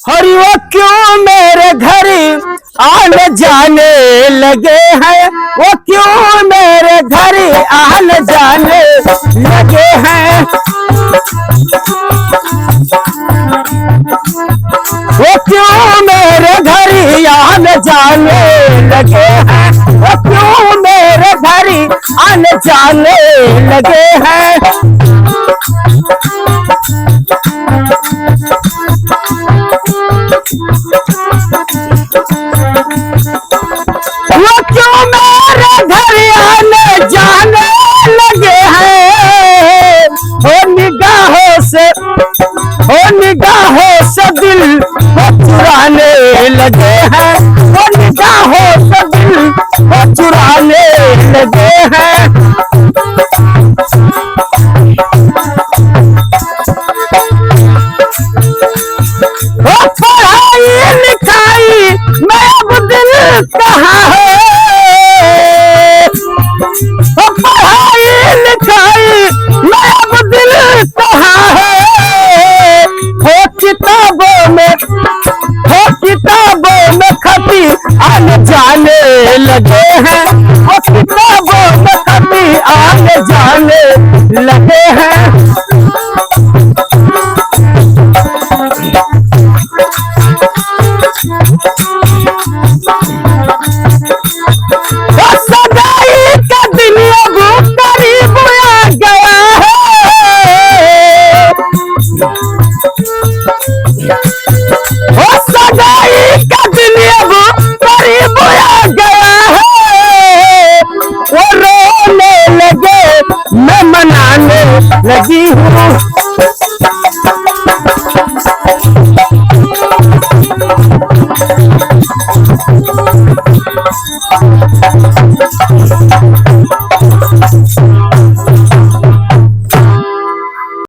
और वो क्यों मेरे घर आने जाने लगे हैं, वो क्यों मेरे घर आने जाने लगे हैं, वो क्यों मेरे घर आने जाने लगे हैं, वो क्यों मेरे घर आने जाने लगे हैं। वो क्यों मेरे घर आने जाने लगे हैं, निगाहों से दिल को चुराने लगे हैं, वो निगाहों से दिल को चुराने लगे हैं। वो पढ़ाई लिखाई में अब दिल कहाँ है, वो पढ़ाई लिखाई में अब दिल कहाँ है। हो किताबों में खती आने जाने लगे हैं, वो किताबों में खती आने जाने लगे हैं। वो सगाई का दिन अब करीब आ गया है, वो सगाई का दिन अब करीब आ गया है। वो रोने लगे मैं मनाने लगी हूँ,